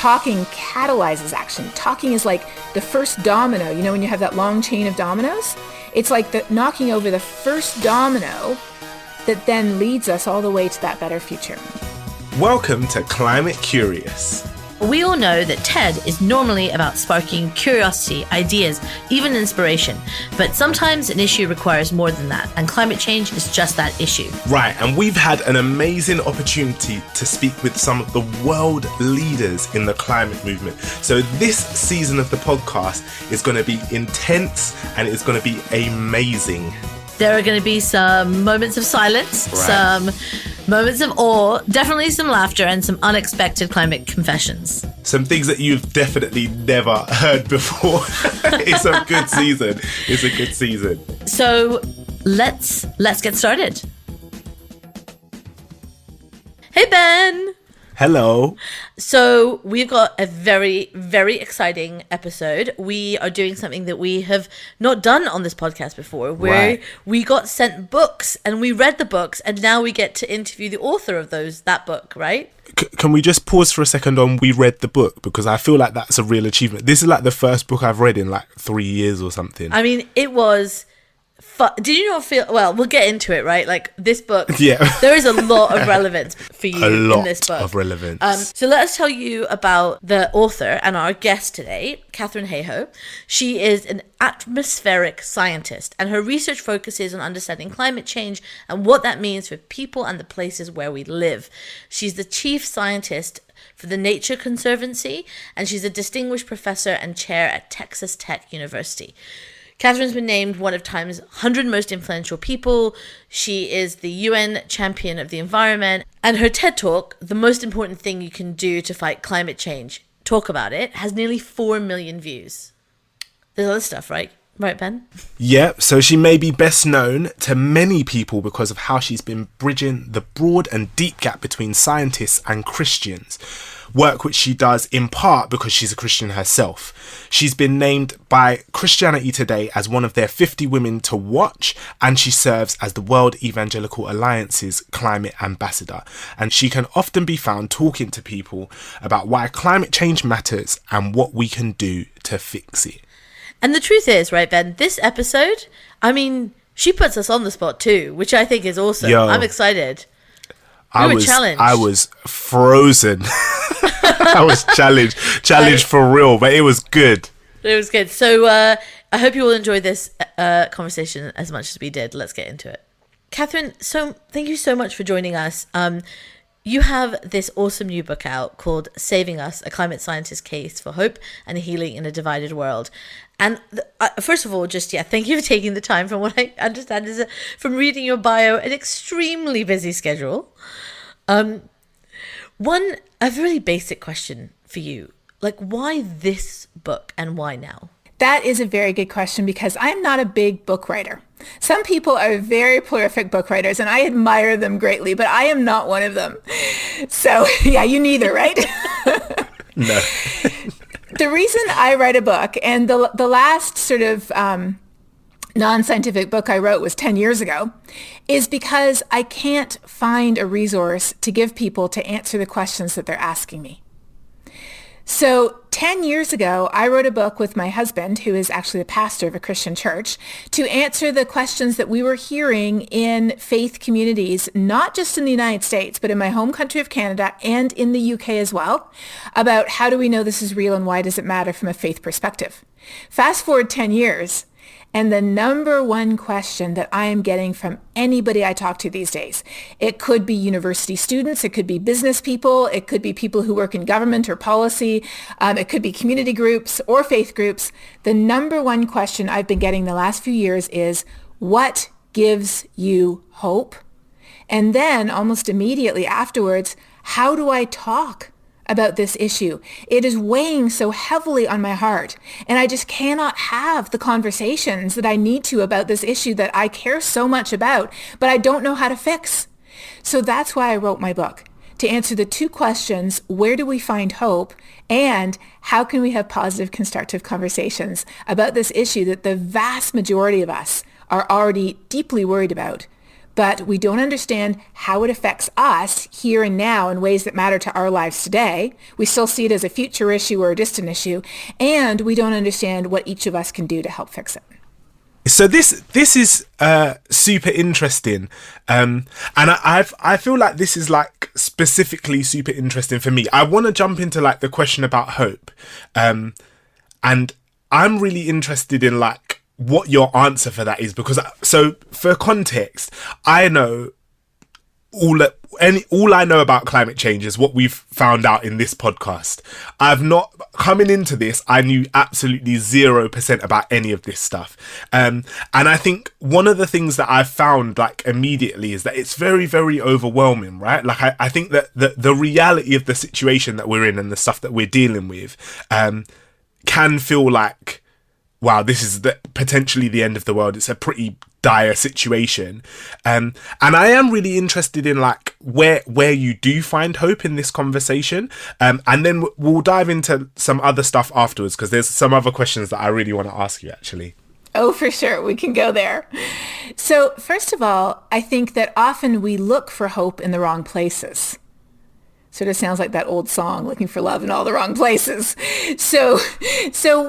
talking catalyzes action. Talking is like the first domino. You know, when you have that long chain of dominoes, it's like the knocking over the first domino that then leads us all the way to that better future. Welcome to Climate Curious. We all know that TED is normally about sparking curiosity, ideas, even inspiration. But sometimes an issue requires more than that, and climate change is just that issue. Right, and we've had an amazing opportunity to speak with some of the world leaders in the climate movement. So this season of the podcast is going to be intense and it's going to be amazing. There are going to be some moments of silence, some moments of awe, definitely some laughter, and some unexpected climate confessions. Some things that you've definitely never heard before. It's a good season. It's a good season. So let's get started. Hey, Ben. Hello. So we've got a very, very exciting episode. We are doing something that we have not done on this podcast before, where we got sent books and we read the books, and now we get to interview the author of that book, right? Can we just pause for a second on we read the book? Because I feel like that's a real achievement. This is like the first book I've read in like 3 years or something. I mean, it was... Did you not feel... Well, we'll get into it, right? Like, this book... Yeah. There is a lot of relevance for you in this book. A lot of relevance. So let us tell you about the author and our guest today, Katharine Hayhoe. She is an atmospheric scientist, and her research focuses on understanding climate change and what that means for people and the places where we live. She's the chief scientist for the Nature Conservancy, and she's a distinguished professor and chair at Texas Tech University. Katharine's been named one of Time's 100 most influential people. She is the UN champion of the environment. And her TED Talk, The Most Important Thing You Can Do to Fight Climate Change, Talk About It, has nearly 4 million views. There's other stuff, right? Right, Ben? Yeah, so she may be best known to many people because of how she's been bridging the broad and deep gap between scientists and Christians. Work which she does in part because she's a Christian herself. She's been named by Christianity Today as one of their 50 women to watch, and she serves as the World Evangelical Alliance's climate ambassador. And she can often be found talking to people about why climate change matters and what we can do to fix it. And the truth is, right, Ben, this episode, I mean, she puts us on the spot too, which I think is awesome. Yo, I'm excited. I was frozen. I was challenged for real, but it was good. It was good. So I hope you all enjoyed this conversation as much as we did. Let's get into it. Katharine, so thank you so much for joining us. You have this awesome new book out called Saving Us, A Climate Scientist's Case for Hope and Healing in a Divided World. And first of all, thank you for taking the time. From what I understand is from reading your bio, an extremely busy schedule. A really basic question for you. Like, why this book and why now? That is a very good question because I'm not a big book writer. Some people are very prolific book writers and I admire them greatly, but I am not one of them. So yeah, you neither, right? No. The reason I write a book, and the last sort of non-scientific book I wrote was 10 years ago, is because I can't find a resource to give people to answer the questions that they're asking me. So 10 years ago, I wrote a book with my husband, who is actually the pastor of a Christian church, to answer the questions that we were hearing in faith communities, not just in the United States, but in my home country of Canada and in the UK as well, about how do we know this is real and why does it matter from a faith perspective. Fast forward 10 years, and the number one question that I am getting from anybody I talk to these days, it could be university students, it could be business people, it could be people who work in government or policy, it could be community groups or faith groups. The number one question I've been getting the last few years is, what gives you hope? And then almost immediately afterwards, how do I talk about this issue? It is weighing so heavily on my heart, and I just cannot have the conversations that I need to about this issue that I care so much about, but I don't know how to fix. So that's why I wrote my book, to answer the two questions: where do we find hope, and how can we have positive, constructive conversations about this issue that the vast majority of us are already deeply worried about, but we don't understand how it affects us here and now in ways that matter to our lives today. We still see it as a future issue or a distant issue, and we don't understand what each of us can do to help fix it. So this is super interesting, and I feel like this is like specifically super interesting for me. I want to jump into like the question about hope, and I'm really interested in like what your answer for that is, because so for context, I know all I know about climate change is what we've found out in this podcast. I've not, coming into this, I knew absolutely 0% about any of this stuff. And I think one of the things that I've found like immediately is that it's very, very overwhelming, right? Like I think that the reality of the situation that we're in and the stuff that we're dealing with can feel like, wow, this is potentially the end of the world. It's a pretty dire situation. And I am really interested in like where you do find hope in this conversation. And then we'll dive into some other stuff afterwards, because there's some other questions that I really want to ask you actually. Oh, for sure. We can go there. So first of all, I think that often we look for hope in the wrong places. Sort of sounds like that old song, looking for love in all the wrong places. So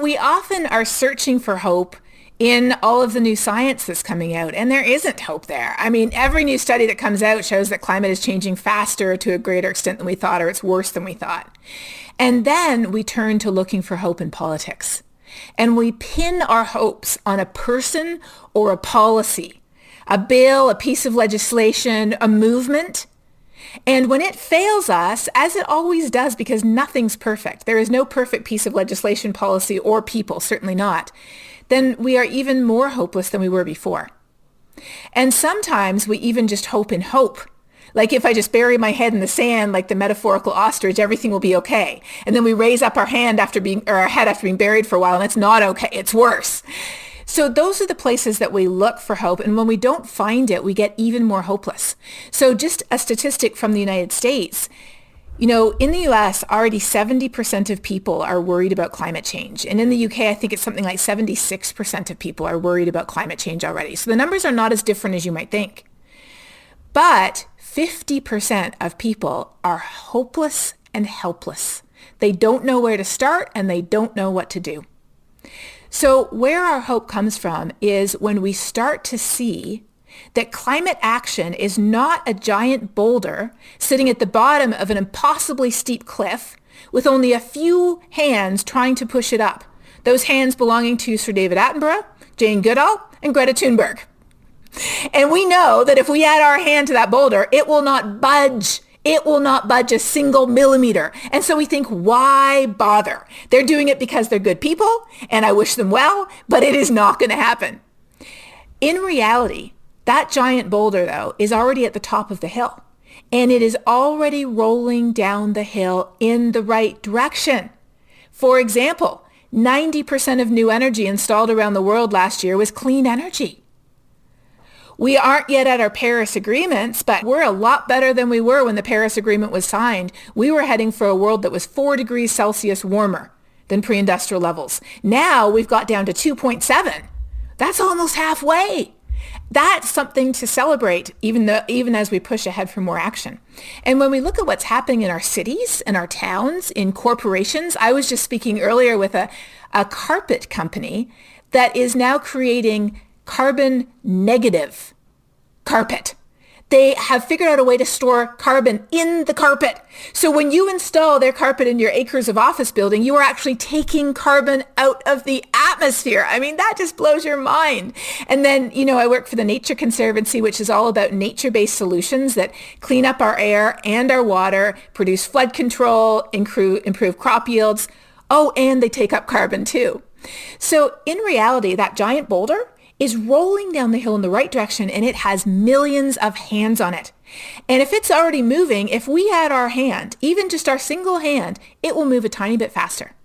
we often are searching for hope in all of the new science that's coming out, and there isn't hope there. I mean, every new study that comes out shows that climate is changing faster to a greater extent than we thought, or it's worse than we thought. And then we turn to looking for hope in politics. And we pin our hopes on a person or a policy, a bill, a piece of legislation, a movement. And when it fails us, as it always does, because nothing's perfect, there is no perfect piece of legislation, policy, or people, certainly not, then we are even more hopeless than we were before. And sometimes we even just hope in hope. Like if I just bury my head in the sand, like the metaphorical ostrich, everything will be okay. And then we raise up our head after being buried for a while, and it's not okay, it's worse. So those are the places that we look for hope. And when we don't find it, we get even more hopeless. So just a statistic from the United States, in the US, already 70% of people are worried about climate change. And in the UK, I think it's something like 76% of people are worried about climate change already. So the numbers are not as different as you might think. But 50% of people are hopeless and helpless. They don't know where to start and they don't know what to do. So where our hope comes from is when we start to see that climate action is not a giant boulder sitting at the bottom of an impossibly steep cliff with only a few hands trying to push it up. Those hands belonging to Sir David Attenborough, Jane Goodall, and Greta Thunberg. And we know that if we add our hand to that boulder, it will not budge. It will not budge a single millimeter. And so we think, why bother? They're doing it because they're good people, and I wish them well, but it is not going to happen. In reality, that giant boulder, though, is already at the top of the hill, and it is already rolling down the hill in the right direction. For example, 90% of new energy installed around the world last year was clean energy. We aren't yet at our Paris agreements, but we're a lot better than we were when the Paris Agreement was signed. We were heading for a world that was 4 degrees Celsius warmer than pre-industrial levels. Now we've got down to 2.7. That's almost halfway. That's something to celebrate, even as we push ahead for more action. And when we look at what's happening in our cities, in our towns, in corporations, I was just speaking earlier with a carpet company that is now creating carbon negative carpet. They have figured out a way to store carbon in the carpet. So when you install their carpet in your acres of office building, you are actually taking carbon out of the atmosphere. I mean, that just blows your mind. And then, I work for the Nature Conservancy, which is all about nature-based solutions that clean up our air and our water, produce flood control, improve crop yields. Oh, and they take up carbon too. So in reality, that giant boulder is rolling down the hill in the right direction, and it has millions of hands on it. And if it's already moving, if we add our hand, even just our single hand, it will move a tiny bit faster.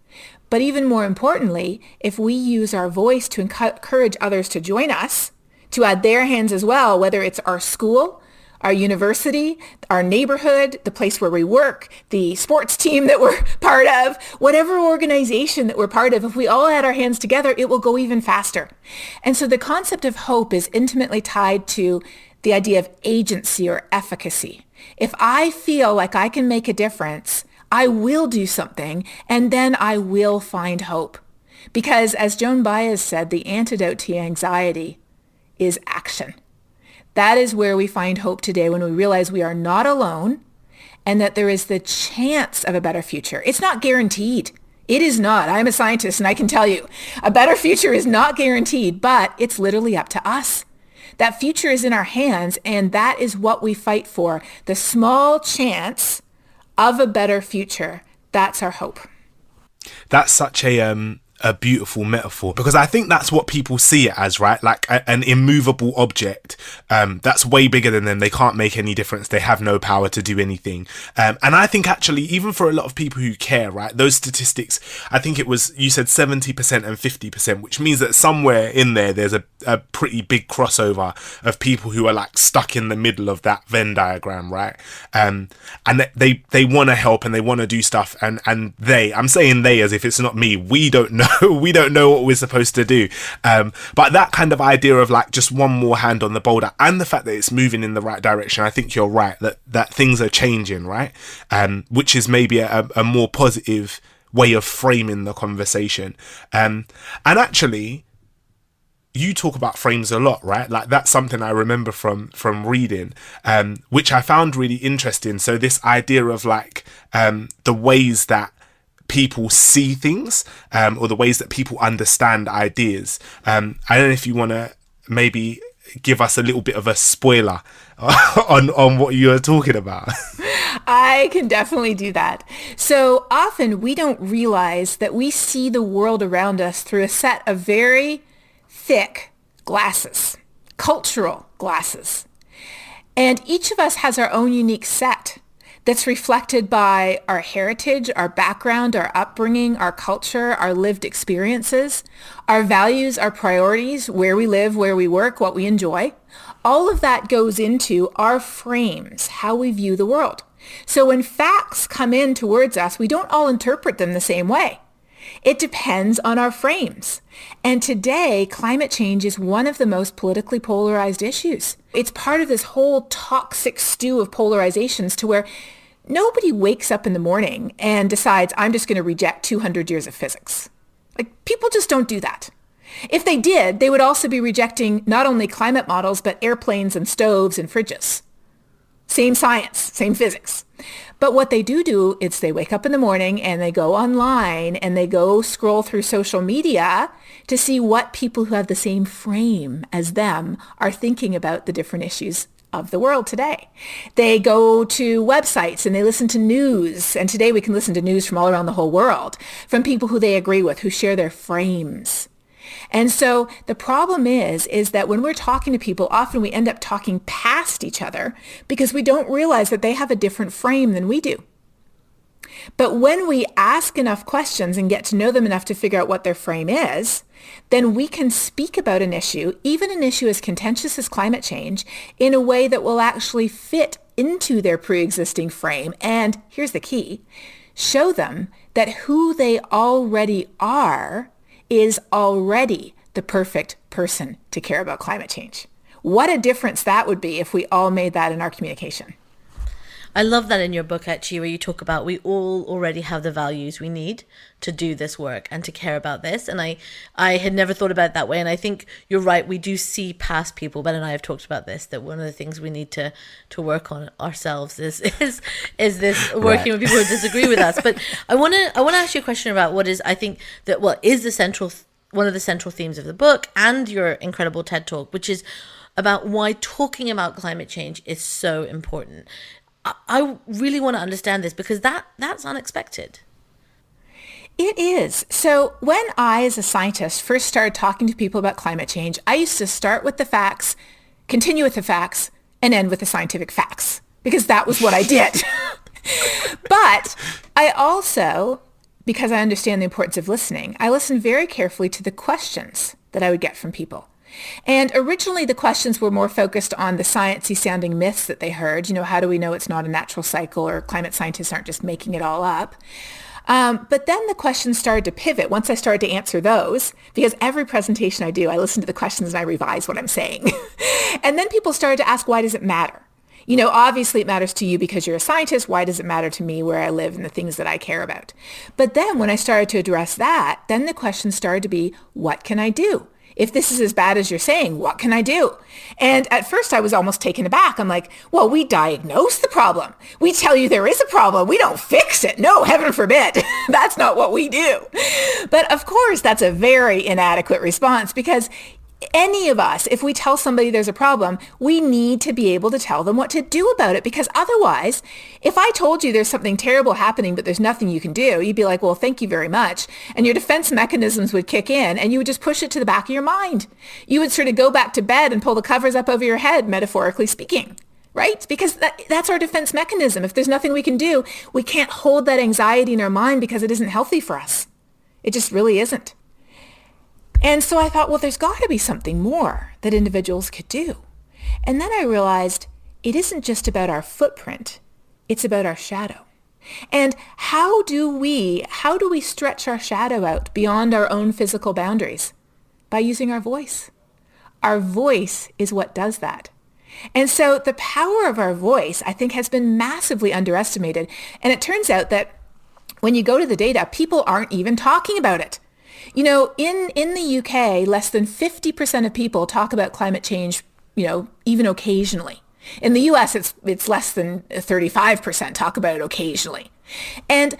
But even more importantly, if we use our voice to encourage others to join us, to add their hands as well, whether it's our school, our university, our neighborhood, the place where we work, the sports team that we're part of, whatever organization that we're part of, if we all add our hands together, it will go even faster. And so the concept of hope is intimately tied to the idea of agency or efficacy. If I feel like I can make a difference, I will do something, and then I will find hope. Because as Joan Baez said, the antidote to anxiety is action. That is where we find hope today, when we realize we are not alone and that there is the chance of a better future. It's not guaranteed. It is not. I'm a scientist and I can tell you a better future is not guaranteed, but it's literally up to us. That future is in our hands, and that is what we fight for. The small chance of a better future, that's our hope. That's such a beautiful metaphor, because I think that's what people see it as, right? Like an immovable object that's way bigger than them. They can't make any difference. They have no power to do anything. And I think actually, even for a lot of people who care, right, those statistics, I think it was, you said 70% and 50%, which means that somewhere in there's a pretty big crossover of people who are like stuck in the middle of that Venn diagram, right? And they want to help and they want to do stuff, and I'm saying they as if it's not me. We don't know. We don't know what we're supposed to do. But that kind of idea of like just one more hand on the boulder, and the fact that it's moving in the right direction, I think you're right, that things are changing, right? Which is maybe a more positive way of framing the conversation. And actually, you talk about frames a lot, right? Like that's something I remember from reading, which I found really interesting. So this idea of like the ways that people see things, or the ways that people understand ideas. I don't know if you want to maybe give us a little bit of a spoiler on what you're talking about. I can definitely do that. So often we don't realize that we see the world around us through a set of very thick glasses, cultural glasses. And each of us has our own unique set that's reflected by our heritage, our background, our upbringing, our culture, our lived experiences, our values, our priorities, where we live, where we work, what we enjoy. All of that goes into our frames, how we view the world. So when facts come in towards us, we don't all interpret them the same way. It depends on our frames. And today, climate change is one of the most politically polarized issues. It's part of this whole toxic stew of polarizations to where nobody wakes up in the morning and decides, I'm just going to reject 200 years of physics. Like, people just don't do that. If they did, they would also be rejecting not only climate models, but airplanes and stoves and fridges. Same science, same physics. But what they do is they wake up in the morning and they go online and they go scroll through social media to see what people who have the same frame as them are thinking about the different issues of the world today. They go to websites and they listen to news. And today we can listen to news from all around the whole world, from people who they agree with, who share their frames. And so the problem is that when we're talking to people, often we end up talking past each other because we don't realize that they have a different frame than we do. But when we ask enough questions and get to know them enough to figure out what their frame is, then we can speak about an issue, even an issue as contentious as climate change, in a way that will actually fit into their pre-existing frame. And here's the key, show them that who they already are is already the perfect person to care about climate change. What a difference that would be if we all made that in our communication. I love that in your book, actually, where you talk about we all already have the values we need to do this work and to care about this. And I had never thought about it that way. And I think you're right. We do see past people. Ben and I have talked about this, that one of the things we need to work on ourselves is this working with people who disagree with us. But I want to ask you a question about what is, I think that what is one of the central themes of the book and your incredible TED Talk, which is about why talking about climate change is so important. I really want to understand this because that's unexpected. It is. So when I, as a scientist, first started talking to people about climate change, I used to start with the facts, continue with the facts, and end with the scientific facts, because that was what I did. But I also, because I understand the importance of listening, I listened very carefully to the questions that I would get from people. And originally the questions were more focused on the sciencey sounding myths that they heard. You know, how do we know it's not a natural cycle, or climate scientists aren't just making it all up? But then the questions started to pivot once I started to answer those, because every presentation I do, I listen to the questions and I revise what I'm saying. And then people started to ask, why does it matter? You know, obviously it matters to you because you're a scientist. Why does it matter to me where I live and the things that I care about? But then when I started to address that, then the question started to be, what can I do? If this is as bad as you're saying, what can I do? And at first I was almost taken aback. I'm like, well, we diagnose the problem. We tell you there is a problem. We don't fix it. No, heaven forbid. That's not what we do. But of course, that's a very inadequate response, because any of us, if we tell somebody there's a problem, we need to be able to tell them what to do about it. Because otherwise, if I told you there's something terrible happening, but there's nothing you can do, you'd be like, well, thank you very much. And your defense mechanisms would kick in and you would just push it to the back of your mind. You would sort of go back to bed and pull the covers up over your head, metaphorically speaking, right? Because that's our defense mechanism. If there's nothing we can do, we can't hold that anxiety in our mind because it isn't healthy for us. It just really isn't. And so I thought, well, there's got to be something more that individuals could do. And then I realized it isn't just about our footprint, it's about our shadow. And how do we stretch our shadow out beyond our own physical boundaries? By using our voice. Our voice is what does that. And so the power of our voice, I think, has been massively underestimated. And it turns out that when you go to the data, people aren't even talking about it. You know, in the UK, less than 50% of people talk about climate change, you know, even occasionally. In the US, it's less than 35% talk about it occasionally. And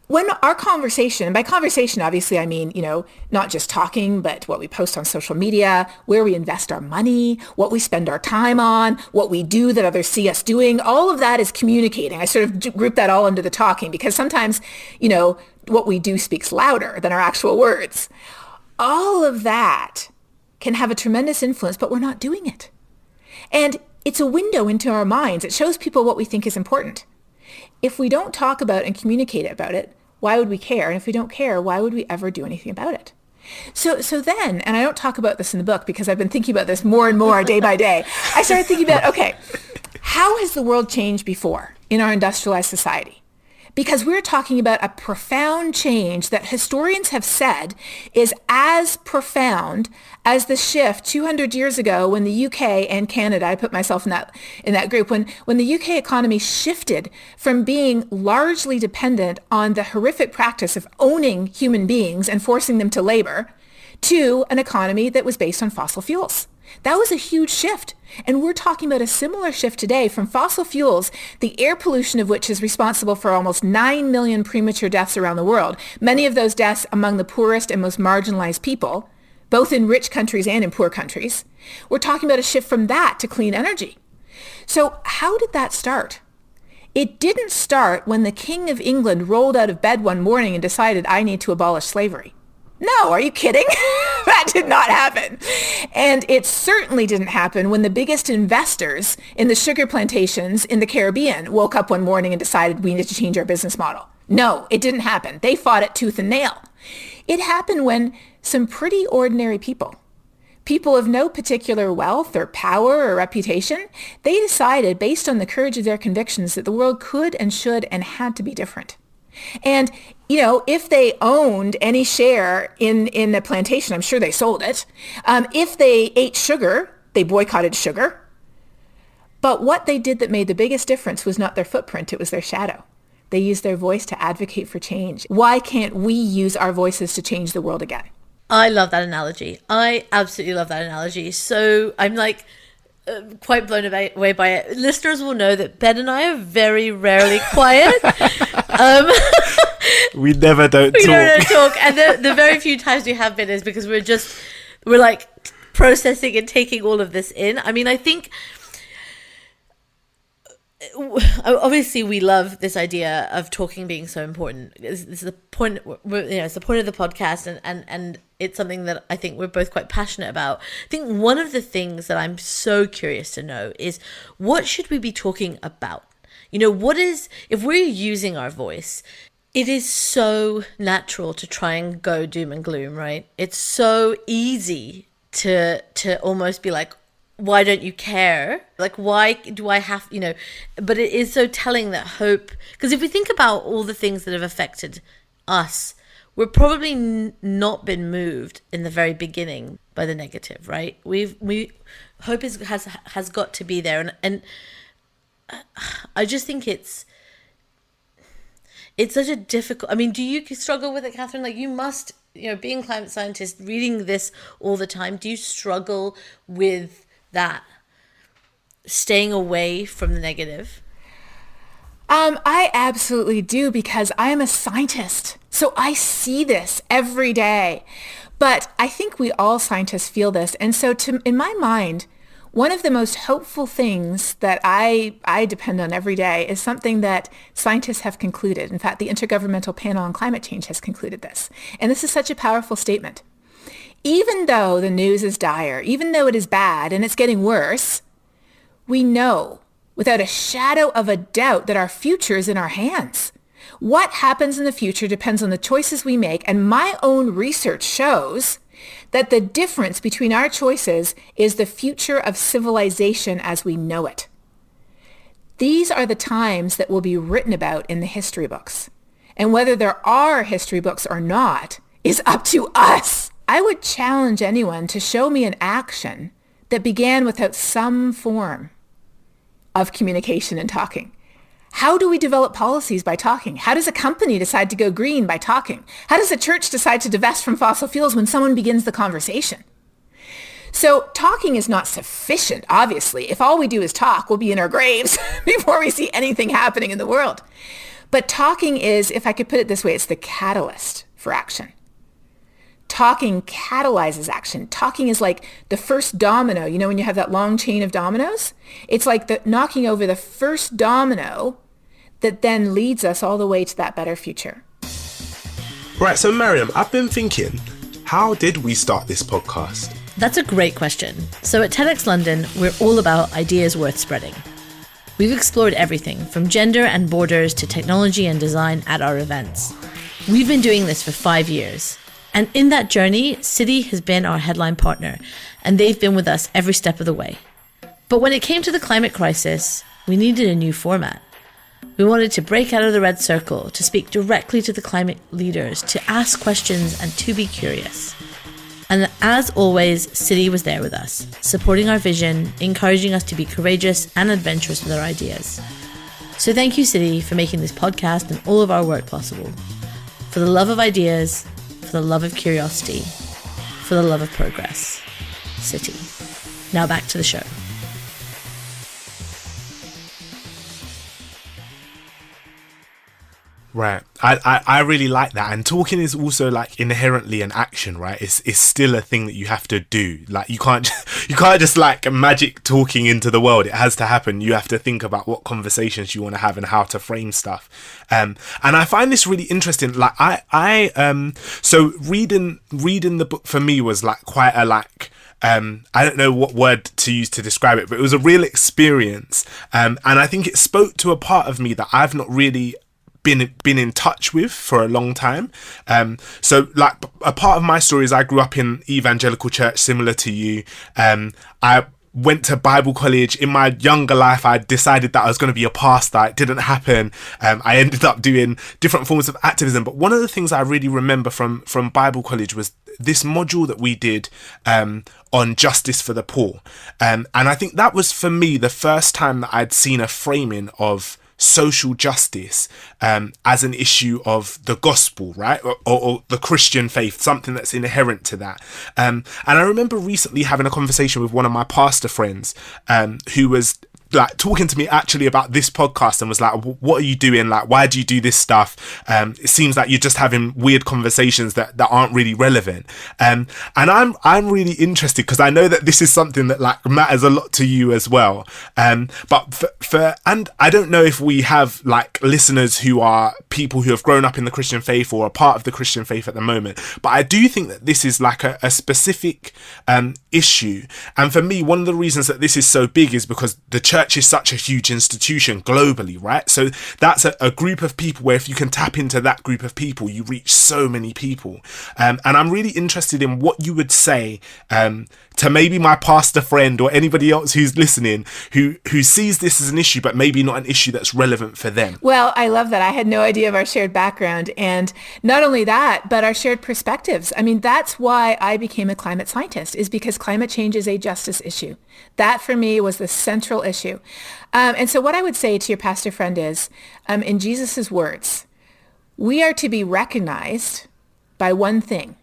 when our conversation, and by conversation, obviously, I mean, you know, not just talking, but what we post on social media, where we invest our money, what we spend our time on, what we do that others see us doing, all of that is communicating. I sort of group that all under the talking, because sometimes, you know, what we do speaks louder than our actual words. All of that can have a tremendous influence, but we're not doing it. And it's a window into our minds. It shows people what we think is important. If we don't talk about and communicate about it, why would we care? And if we don't care, why would we ever do anything about it? So then, and I don't talk about this in the book because I've been thinking about this more and more day by day, I started thinking about, okay, how has the world changed before in our industrialized society? Because we're talking about a profound change that historians have said is as profound as the shift 200 years ago when the UK and Canada, I put myself in that group, when the UK economy shifted from being largely dependent on the horrific practice of owning human beings and forcing them to labor to an economy that was based on fossil fuels. That was a huge shift. And we're talking about a similar shift today from fossil fuels, the air pollution of which is responsible for almost 9 million premature deaths around the world, many of those deaths among the poorest and most marginalized people, both in rich countries and in poor countries. We're talking about a shift from that to clean energy. So how did that start? It didn't start when the King of England rolled out of bed one morning and decided, I need to abolish slavery. No, are you kidding? That did not happen. And it certainly didn't happen when the biggest investors in the sugar plantations in the Caribbean woke up one morning and decided we need to change our business model. No, it didn't happen. They fought it tooth and nail. It happened when some pretty ordinary people of no particular wealth or power or reputation, they decided based on the courage of their convictions that the world could and should and had to be different. And, you know, if they owned any share in the plantation, I'm sure they sold it. If they ate sugar, they boycotted sugar. But what they did that made the biggest difference was not their footprint, it was their shadow. They used their voice to advocate for change. Why can't we use our voices to change the world again? I love that analogy. I absolutely love that analogy. So I'm like quite blown away by it. Listeners will know that Ben and I are very rarely quiet. We never don't we talk. don't talk. And the very few times we have been is because we're like processing and taking all of this in. I mean, I think obviously we love this idea of talking being so important. This is the point, it's the point of the podcast, and it's something that I think we're both quite passionate about. I think one of the things that I'm so curious to know is, what should we be talking about? You know, if we're using our voice, it is so natural to try and go doom and gloom, right? It's so easy to almost be like, why don't you care? Like, why do I have, but it is so telling that hope, because if we think about all the things that have affected us, we're probably not been moved in the very beginning by the negative, right? hope has got to be there, and I just think it's such a difficult. I mean, do you struggle with it, Catherine? Like, you must, being a climate scientist, reading this all the time. Do you struggle with that, staying away from the negative? I absolutely do, because I am a scientist. So I see this every day. But I think we all scientists feel this. And so in my mind, one of the most hopeful things that I depend on every day is something that scientists have concluded. In fact, the Intergovernmental Panel on Climate Change has concluded this. And this is such a powerful statement. Even though the news is dire, even though it is bad and it's getting worse, we know without a shadow of a doubt that our future is in our hands. What happens in the future depends on the choices we make, and my own research shows that the difference between our choices is the future of civilization as we know it. These are the times that will be written about in the history books. And whether there are history books or not is up to us. I would challenge anyone to show me an action that began without some form of communication and talking. How do we develop policies? By talking. How does a company decide to go green? By talking. How does a church decide to divest from fossil fuels? When someone begins the conversation. So talking is not sufficient, obviously. If all we do is talk, we'll be in our graves before we see anything happening in the world. But talking is, if I could put it this way, it's the catalyst for action. Talking catalyzes action. Talking is like the first domino. When you have that long chain of dominoes, it's like the knocking over the first domino that then leads us all the way to that better future. Right, so Mariam, I've been thinking, how did we start this podcast? That's a great question. So at TEDx London, we're all about ideas worth spreading. We've explored everything from gender and borders to technology and design at our events. We've been doing this for 5 years. And in that journey, Citi has been our headline partner, and they've been with us every step of the way. But when it came to the climate crisis, we needed a new format. We wanted to break out of the red circle, to speak directly to the climate leaders, to ask questions and to be curious. And as always, Citi was there with us, supporting our vision, encouraging us to be courageous and adventurous with our ideas. So thank you, Citi, for making this podcast and all of our work possible. For the love of ideas, for the love of curiosity, for the love of progress. Citi. Now back to the show. Right. I really like that. And talking is also like inherently an action, right? It's still a thing that you have to do. Like you can't just like magic talking into the world. It has to happen. You have to think about what conversations you want to have and how to frame stuff. And I find this really interesting. Like so reading the book for me was like quite a like I don't know what word to use to describe it, but it was a real experience. And I think it spoke to a part of me that I've not really been in touch with for a long time. So like a part of my story is I grew up in evangelical church, similar to you. I went to Bible college. In my younger life, I decided that I was going to be a pastor. It didn't happen. I ended up doing different forms of activism. But one of the things I really remember from Bible college was this module that we did on justice for the poor. And I think that was, for me, the first time that I'd seen a framing of social justice as an issue of the gospel, right? Or the Christian faith, something that's inherent to that. And I remember recently having a conversation with one of my pastor friends who was like talking to me actually about this podcast and was like, what are you doing? Like, why do you do this stuff? It seems like you're just having weird conversations that aren't really relevant. And I'm really interested because I know that this is something that like matters a lot to you as well. But and I don't know if we have like listeners who are people who have grown up in the Christian faith or are part of the Christian faith at the moment. But I do think that this is like a specific issue. And for me, one of the reasons that this is so big is because the church is such a huge institution globally, right? So that's a group of people where if you can tap into that group of people, you reach so many people. And I'm really interested in what you would say to maybe my pastor friend or anybody else who's listening who sees this as an issue, but maybe not an issue that's relevant for them? Well, I love that. I had no idea of our shared background. And not only that, but our shared perspectives. I mean, that's why I became a climate scientist, is because climate change is a justice issue. That for me was the central issue. And so what I would say to your pastor friend is, in Jesus's words, we are to be recognized by one thing.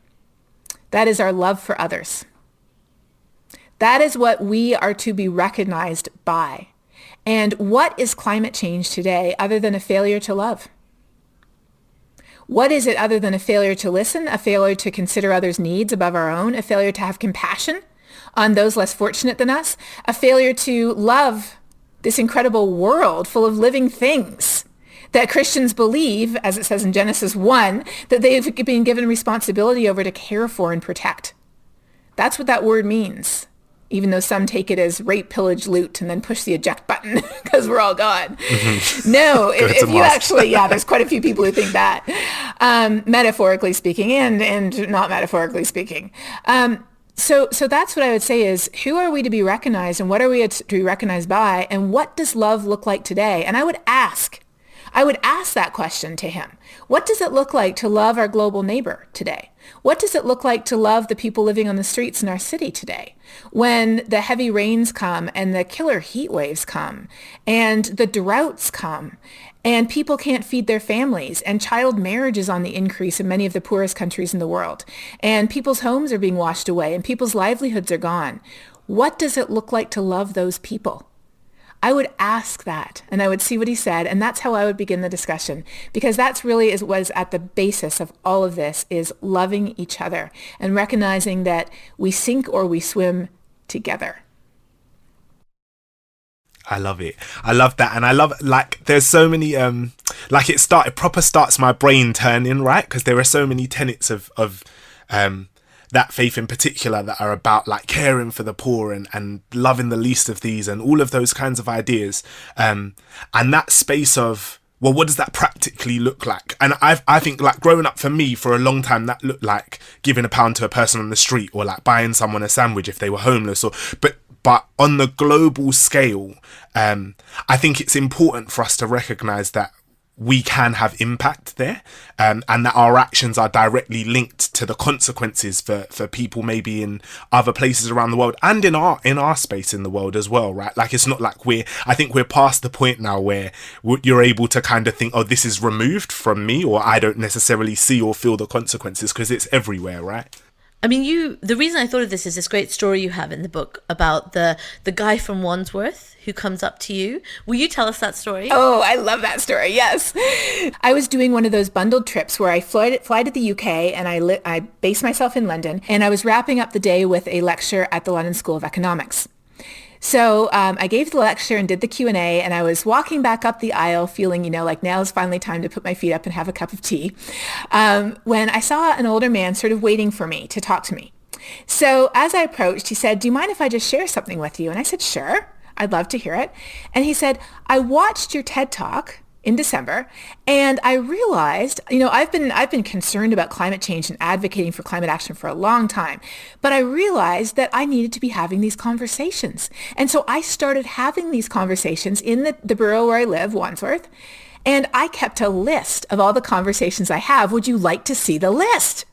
That is our love for others. That is what we are to be recognized by. And what is climate change today other than a failure to love? What is it other than a failure to listen, a failure to consider others' needs above our own, a failure to have compassion on those less fortunate than us, a failure to love this incredible world full of living things that Christians believe, as it says in Genesis 1, that they've been given responsibility over to care for and protect. That's what that word means, even though some take it as rape, pillage, loot, and then push the eject button because we're all gone. Mm-hmm. No, if you actually, there's quite a few people who think that, metaphorically speaking and not metaphorically speaking. So that's what I would say is, who are we to be recognized and what are we to be recognized by, and what does love look like today? And I would ask that question to him. What does it look like to love our global neighbor today? What does it look like to love the people living on the streets in our city today? When the heavy rains come and the killer heat waves come and the droughts come and people can't feed their families and child marriage is on the increase in many of the poorest countries in the world and people's homes are being washed away and people's livelihoods are gone. What does it look like to love those people? I would ask that and I would see what he said, and that's how I would begin the discussion, because that's really was at the basis of all of this, is loving each other and recognizing that we sink or we swim together. I love it. I love that. And I love, like, there's so many, it proper starts my brain turning, right? Because there are so many tenets of that faith in particular that are about like caring for the poor and loving the least of these and all of those kinds of ideas. And that space of, well, what does that practically look like? And I think like growing up for me for a long time, that looked like giving £1 to a person on the street or like buying someone a sandwich if they were homeless but on the global scale, I think it's important for us to recognize that we can have impact there, and that our actions are directly linked to the consequences for people maybe in other places around the world and in our space in the world as well, right? Like, it's not like I think we're past the point now where you're able to kind of think, oh, this is removed from me, or I don't necessarily see or feel the consequences, because it's everywhere, right? I mean, the reason I thought of this is this great story you have in the book about the guy from Wandsworth who comes up to you. Will you tell us that story? Oh, I love that story. Yes. I was doing one of those bundled trips where I fly to the UK and I based myself in London, and I was wrapping up the day with a lecture at the London School of Economics. So I gave the lecture and did the Q&A, and I was walking back up the aisle feeling, like now is finally time to put my feet up and have a cup of tea, when I saw an older man sort of waiting for me to talk to me. So as I approached, he said, "Do you mind if I just share something with you?" And I said, "Sure, I'd love to hear it." And he said, "I watched your TED Talk in December, and I realized, I've been concerned about climate change and advocating for climate action for a long time, but I realized that I needed to be having these conversations. And so I started having these conversations in the borough where I live, Wandsworth, and I kept a list of all the conversations I have. Would you like to see the list?"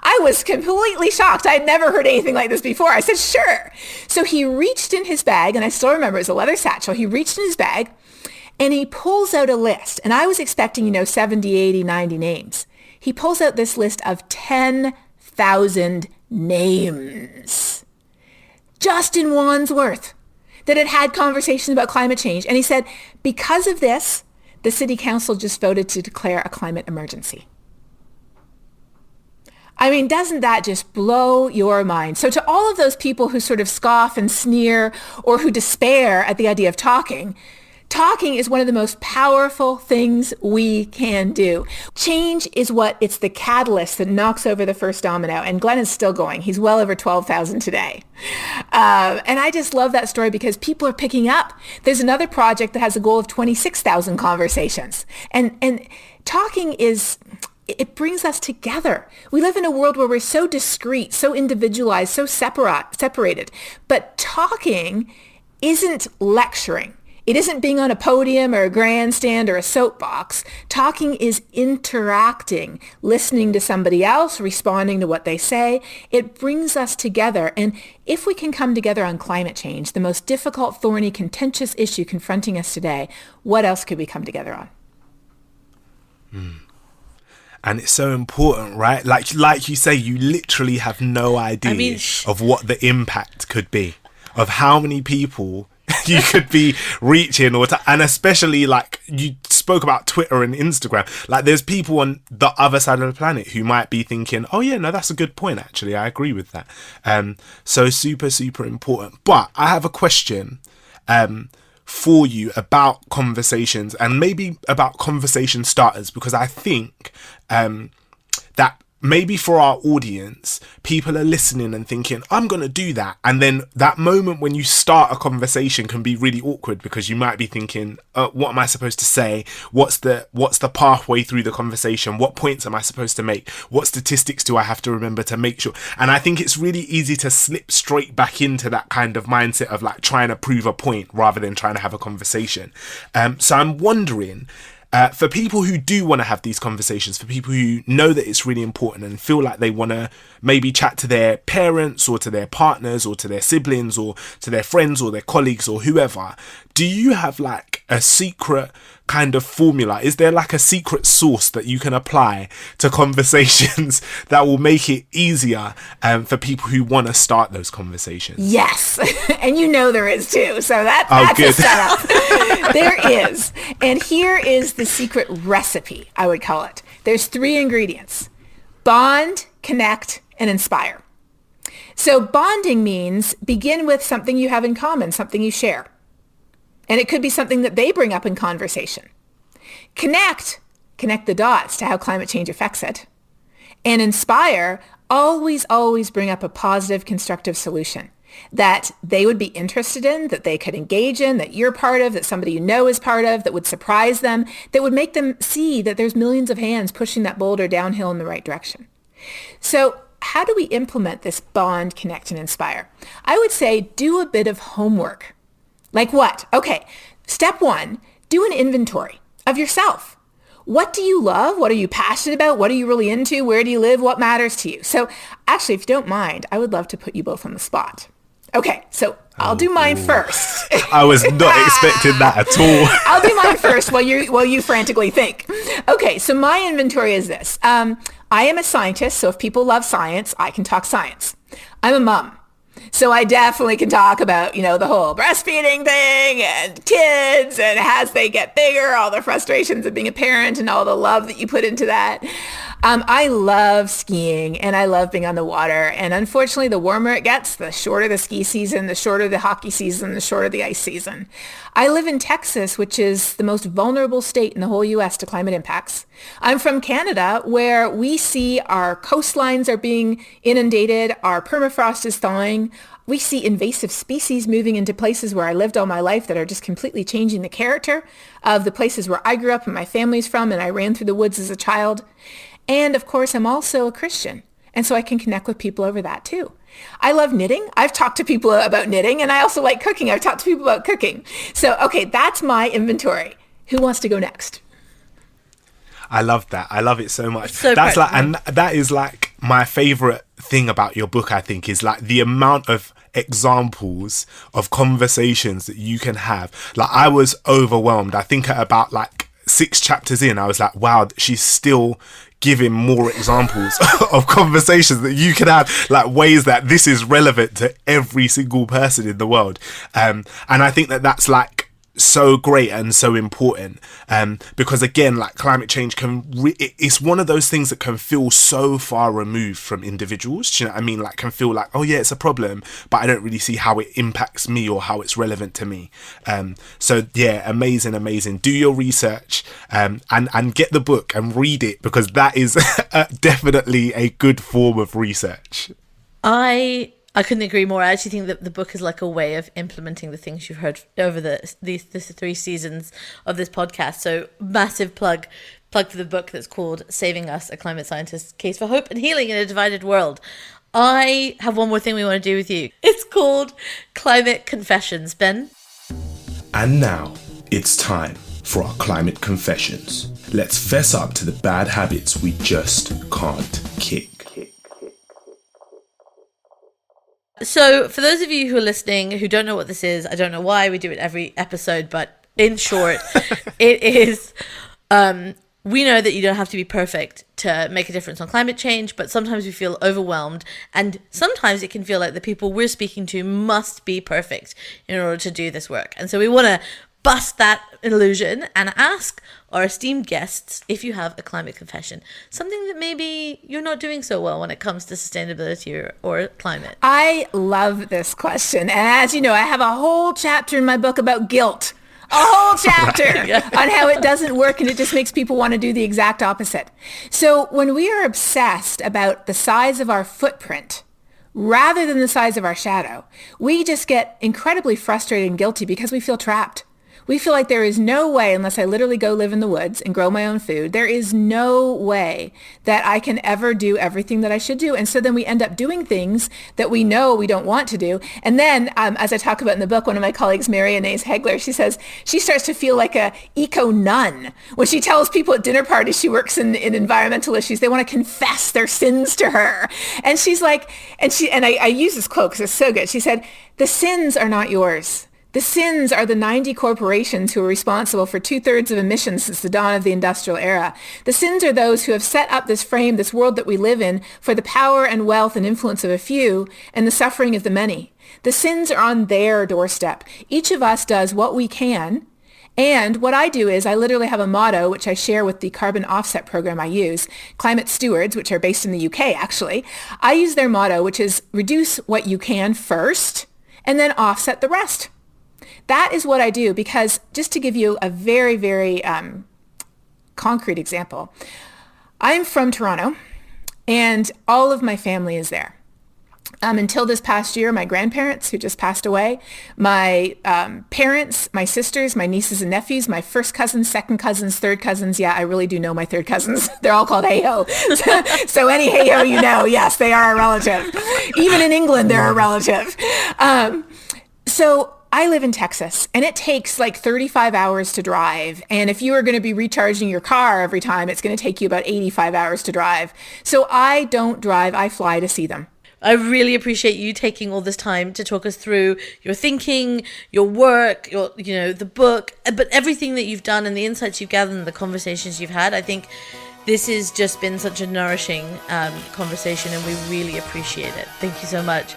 I was completely shocked. I'd never heard anything like this before. I said, "Sure." So he reached in his bag, and I still remember it was a leather satchel. He reached in his bag, and he pulls out a list. And I was expecting, 70, 80, 90 names. He pulls out this list of 10,000 names just in Wandsworth that had conversations about climate change. And he said, because of this, the city council just voted to declare a climate emergency. I mean, doesn't that just blow your mind? So to all of those people who sort of scoff and sneer or who despair at the idea of talking is one of the most powerful things we can do. Change is it's the catalyst that knocks over the first domino. And Glenn is still going. He's well over 12,000 today. And I just love that story because people are picking up. There's another project that has a goal of 26,000 conversations. And talking is, it brings us together. We live in a world where we're so discrete, so individualized, so separated. But talking isn't lecturing. It isn't being on a podium or a grandstand or a soapbox. Talking is interacting, listening to somebody else, responding to what they say. It brings us together. And if we can come together on climate change, the most difficult, thorny, contentious issue confronting us today, what else could we come together on? And it's so important, right? Like you say, you literally have no idea of what the impact could be, of how many people you could be reaching, and especially like you spoke about Twitter and Instagram. Like there's people on the other side of the planet who might be thinking, oh yeah, no, that's a good point. Actually, I agree with that. So super, super important. But I have a question for you about conversations, and maybe about conversation starters, because I think that maybe for our audience, people are listening and thinking, I'm going to do that. And then that moment when you start a conversation can be really awkward, because you might be thinking, what am I supposed to say? What's the pathway through the conversation? What points am I supposed to make? What statistics do I have to remember to make sure? And I think it's really easy to slip straight back into that kind of mindset of like trying to prove a point rather than trying to have a conversation. So I'm wondering, for people who do want to have these conversations, for people who know that it's really important and feel like they want to maybe chat to their parents or to their partners or to their siblings or to their friends or their colleagues or whoever, do you have like a secret kind of formula? Is there like a secret sauce that you can apply to conversations that will make it easier for people who want to start those conversations? Yes. And you know there is too. So that's good. A setup. There is. And here is the secret recipe, I would call it. There's 3 ingredients: bond, connect, and inspire. So bonding means begin with something you have in common, something you share. And it could be something that they bring up in conversation. Connect the dots to how climate change affects it. And inspire, always bring up a positive, constructive solution that they would be interested in, that they could engage in, that you're part of, that somebody you know is part of, that would surprise them, that would make them see that there's millions of hands pushing that boulder downhill in the right direction. So how do we implement this bond, connect, and inspire? I would say do a bit of homework. Like what? Okay, step 1, do an inventory of yourself. What do you love? What are you passionate about? What are you really into? Where do you live? What matters to you? So actually, if you don't mind, I would love to put you both on the spot. Okay, so I'll do mine first. I was not expecting that at all. I'll do mine first while you frantically think. Okay, so my inventory is this. I am a scientist, so if people love science, I can talk science. I'm a mom. So I definitely can talk about, the whole breastfeeding thing and kids and as they get bigger, all the frustrations of being a parent and all the love that you put into that. I love skiing and I love being on the water. And unfortunately, the warmer it gets, the shorter the ski season, the shorter the hockey season, the shorter the ice season. I live in Texas, which is the most vulnerable state in the whole U.S. to climate impacts. I'm from Canada, where we see our coastlines are being inundated, our permafrost is thawing. We see invasive species moving into places where I lived all my life that are just completely changing the character of the places where I grew up and my family's from, and I ran through the woods as a child. And of course, I'm also a Christian. And so I can connect with people over that too. I love knitting. I've talked to people about knitting, and I also like cooking. I've talked to people about cooking. So, okay, that's my inventory. Who wants to go next? I love that. I love it so much. So that's great. and that is like my favorite thing about your book, I think, is like the amount of examples of conversations that you can have. Like I was overwhelmed. I think at about like 6 chapters in, I was like, wow, she's still giving more examples of conversations that you can have, like ways that this is relevant to every single person in the world. And I think that that's like so great and so important, because again, like climate change it's one of those things that can feel so far removed from individuals. Do you know what I mean? Like can feel like, oh yeah, it's a problem, but I don't really see how it impacts me or how it's relevant to me. So yeah, amazing. Do your research and get the book and read it, because that is definitely a good form of research. I couldn't agree more. I actually think that the book is like a way of implementing the things you've heard over these 3 seasons of this podcast. So massive plug. plug for the book that's called Saving Us, A Climate Scientist's Case for Hope and Healing in a Divided World. I have one more thing we want to do with you. It's called Climate Confessions, Ben. And now, it's time for our climate confessions. Let's fess up to the bad habits we just can't kick. So, for those of you who are listening who don't know what this is, I don't know why we do it every episode, but in short, it is, we know that you don't have to be perfect to make a difference on climate change, but sometimes we feel overwhelmed, and sometimes it can feel like the people we're speaking to must be perfect in order to do this work. And so we want to bust that illusion and ask our esteemed guests if you have a climate confession, something that maybe you're not doing so well when it comes to sustainability or climate. I love this question. And as you know, I have a whole chapter in my book about guilt. A whole chapter on how it doesn't work and it just makes people want to do the exact opposite. So when we are obsessed about the size of our footprint rather than the size of our shadow, we just get incredibly frustrated and guilty because we feel trapped. We feel like there is no way, unless I literally go live in the woods and grow my own food, there is no way that I can ever do everything that I should do. And so then we end up doing things that we know we don't want to do. And then, as I talk about in the book, one of my colleagues, Mary Anais Hegler, she says she starts to feel like a eco-nun. When she tells people at dinner parties she works in environmental issues, they want to confess their sins to her. And she's like, I use this quote because it's so good. She said, "The sins are not yours. The sins are the 90 corporations who are responsible for 2/3 of emissions since the dawn of the industrial era. The sins are those who have set up this frame, this world that we live in, for the power and wealth and influence of a few and the suffering of the many. The sins are on their doorstep. Each of us does what we can. And what I do is I literally have a motto, which I share with the carbon offset program I use, Climate Stewards, which are based in the UK, actually. I use their motto, which is reduce what you can first and then offset the rest. That is what I do because just to give you a very, very concrete example, I'm from Toronto and all of my family is there. Until this past year, my grandparents who just passed away, my parents, my sisters, my nieces and nephews, my first cousins, second cousins, third cousins. Yeah, I really do know my third cousins. They're all called Hey-Ho. So any Hey-Ho you know, yes, they are a relative. Even in England, they're a relative. So I live in Texas and it takes like 35 hours to drive. And if you are going to be recharging your car every time, it's going to take you about 85 hours to drive. So I don't drive, I fly to see them. I really appreciate you taking all this time to talk us through your thinking, your work, the book, but everything that you've done and the insights you've gathered and the conversations you've had. I think this has just been such a nourishing conversation and we really appreciate it. Thank you so much.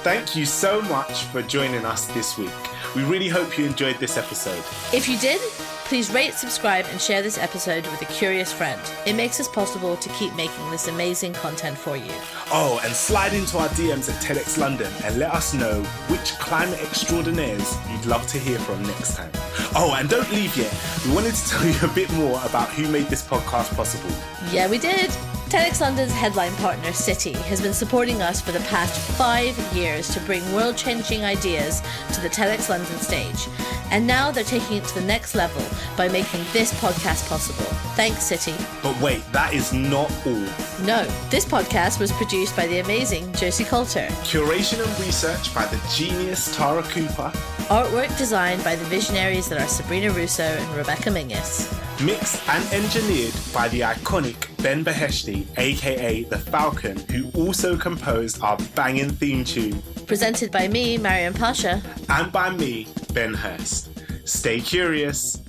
Thank you so much for joining us this week. We really hope you enjoyed this episode. If you did, please rate, subscribe, and share this episode with a curious friend. It makes it possible to keep making this amazing content for you. Oh, and slide into our DMs at TEDx London and let us know which climate extraordinaires you'd love to hear from next time. Oh, and don't leave yet. We wanted to tell you a bit more about who made this podcast possible. Yeah, we did. TEDx London's headline partner, City, has been supporting us for the past 5 years to bring world-changing ideas to the TEDx London stage. And now they're taking it to the next level by making this podcast possible. Thanks, City. But wait, that is not all. No, this podcast was produced by the amazing Josie Coulter. Curation and research by the genius Tara Cooper. Artwork designed by the visionaries that are Sabrina Russo and Rebecca Mingus. Mixed and engineered by the iconic Ben Beheshti, aka The Falcon, who also composed our banging theme tune. Presented by me, Mariam Pasha. And by me, Ben Hurst. Stay curious.